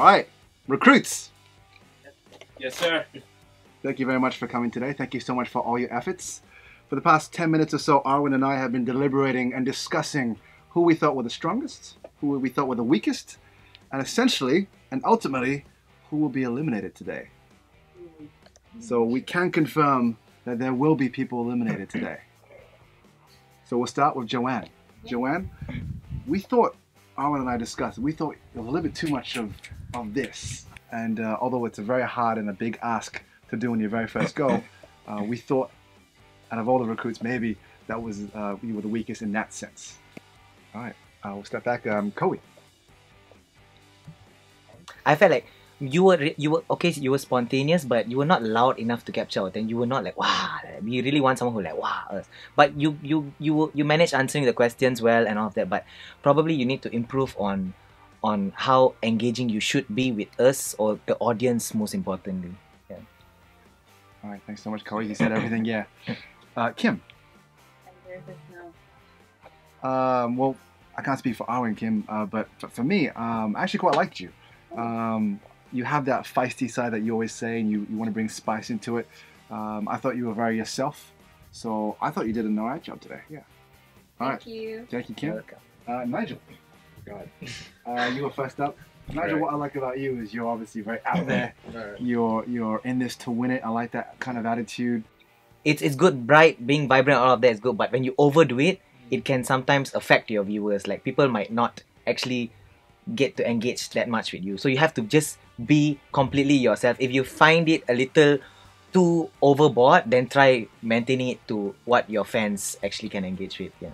All right, recruits. Yes, sir. Thank you very much for coming today. Thank you so much for all your efforts. For the past 10 minutes or so, Arwen and I have been deliberating and discussing who we thought were the strongest, who we thought were the weakest, and essentially, and ultimately, who will be eliminated today. So we can confirm that there will be people eliminated today. So we'll start with Joanne. Joanne, we thought, Arwen and I discussed, we thought it was a little bit too much of this. And although it's a very hard and a big ask to do on your very first go, we thought out of all the recruits, maybe that was you were the weakest in that sense. All right, we'll step back. Koei. I felt like you were okay. You were spontaneous, but you were not loud enough to capture out. And you were not like wow. We really want someone who like wow. But you managed answering the questions well and all of that. But probably you need to improve on how engaging you should be with us or the audience, most importantly. Yeah. All right, thanks so much, Koei. You said everything. Yeah. Kim. I'm nervous now. Well, I can't speak for Arwen and Kim, but for me, I actually quite liked you. You have that feisty side that you always say, and you want to bring spice into it. I thought you were very yourself, so I thought you did an alright job today. Yeah. All right. Thank you. Thank you, Kim. Welcome. Nigel. God. You were first up. Nigel, Right. what I like about you is you're obviously very out there. Right. You're in this to win it. I like that kind of attitude. It's good, bright, being vibrant, all of that is good. But when you overdo it, it can sometimes affect your viewers. Like people might not actually get to engage that much with you. So you have to just be completely yourself. If you find it a little too overboard, then try maintaining it to what your fans actually can engage with. Yeah.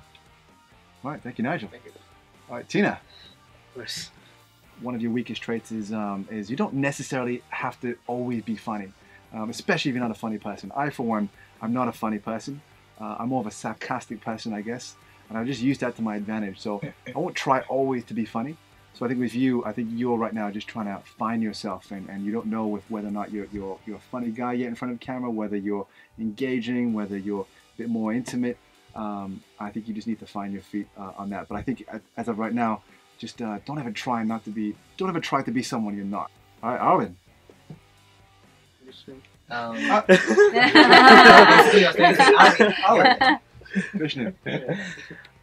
All right, thank you, Nigel. Thank you. All right, Tina. Yes. One of your weakest traits is you don't necessarily have to always be funny, especially if you're not a funny person. I, for one, I'm not a funny person. I'm more of a sarcastic person, I guess, and I just use that to my advantage. So I won't try always to be funny. So I think with you, I think you're right now just trying to find yourself, and you don't know whether or not you're a funny guy yet in front of the camera, whether you're engaging, whether you're a bit more intimate. I think you just need to find your feet on that. But I think as of right now, just don't ever try to be someone you're not. All right, Arwen. Arwen. Vishnu.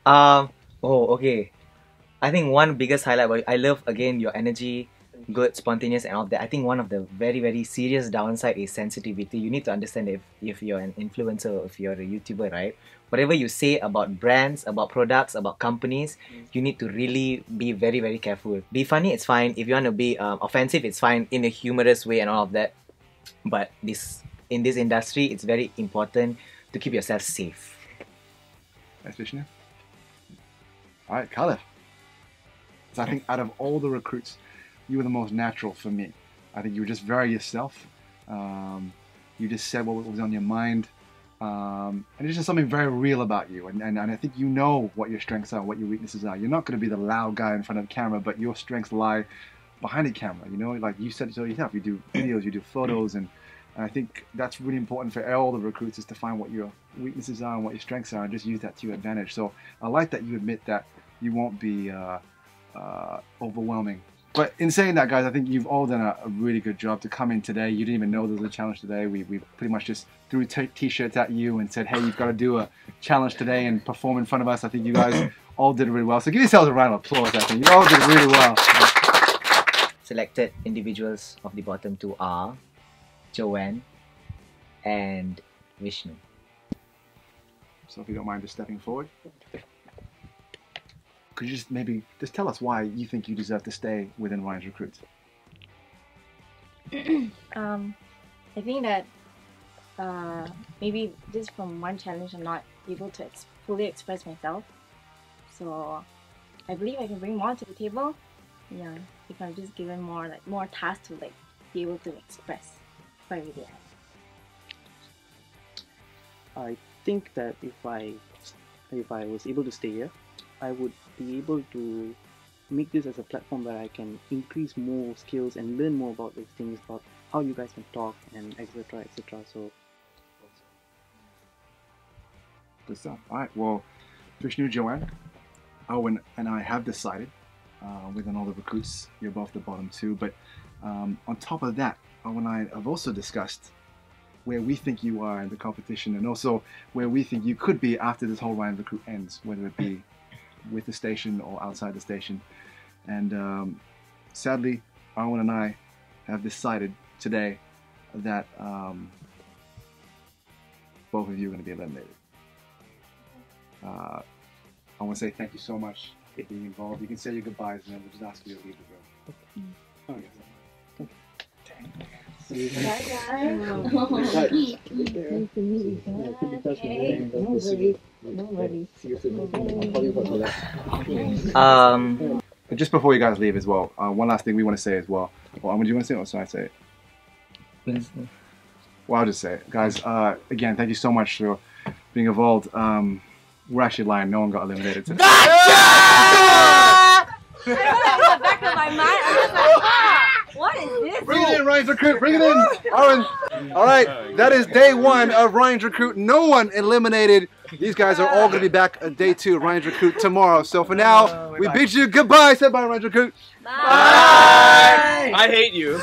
Oh, okay. I think one biggest highlight about you, I love again your energy, good, spontaneous and all that. I think one of the very, very serious downside is sensitivity. You need to understand if you're an influencer or if you're a YouTuber, right? Whatever you say about brands, about products, about companies, you need to really be very, very careful. Be funny, it's fine. If you want to be offensive, it's fine in a humorous way and all of that. But in this industry, it's very important to keep yourself safe. Thanks, Vishnu. All right, Khalif. So I think out of all the recruits, you were the most natural for me. I think you were just very yourself. You just said what was on your mind. And it's just something very real about you. And I think you know what your strengths are, what your weaknesses are. You're not going to be the loud guy in front of the camera, but your strengths lie behind the camera. You know, like you said it yourself, you do videos, you do photos, and I think that's really important for all the recruits is to find what your weaknesses are and what your strengths are and just use that to your advantage. So I like that you admit that you won't be overwhelming. But in saying that, guys, I think you've all done a really good job to come in today. You didn't even know there was a challenge today. We pretty much just threw t-shirts at you and said, hey, you've got to do a challenge today and perform in front of us. I think you guys all did really well. So give yourselves a round of applause, I think. You all did really well. Selected individuals of the bottom two are Joanne and Vishnu. So if you don't mind just stepping forward. Could you just tell us why you think you deserve to stay within Ryan's Recruits? I think that maybe just from one challenge I'm not able to fully express myself. So I believe I can bring more to the table. Yeah, if I'm just given more tasks to be able to express if I really am. I think that if I was able to stay here, I would be able to make this as a platform where I can increase more skills and learn more about these things, about how you guys can talk and etc. etc. So Good stuff. All right. Well, Vishnu, Joanne, Owen, and I have decided within all the recruits. You're both the bottom two. But on top of that, Arwen and I have also discussed where we think you are in the competition and also where we think you could be after this whole Ryan Recruit ends, whether it be with the station or outside the station. And sadly, Arwen and I have decided today that both of you are going to be eliminated. I want to say thank you so much for being involved. You can say your goodbyes and then we'll just ask you to leave the room. Okay. Just before you guys leave as well, one last thing we want to say as well. Well, do you want to say it or should I say it? Well, I'll just say it. Guys, again, thank you so much for being involved. We're actually lying. No one got eliminated today. I know that in the back of my mind. I'm just like, what is this? Bring it in, Ryan's Recruit. Bring it in. Arwen. All right, that is day one of Ryan's Recruit. No one eliminated. These guys are all going to be back on day two of Ryan's Recruit tomorrow. So for now, we bid you goodbye. Say bye, Ryan's Recruit. Bye. I hate you.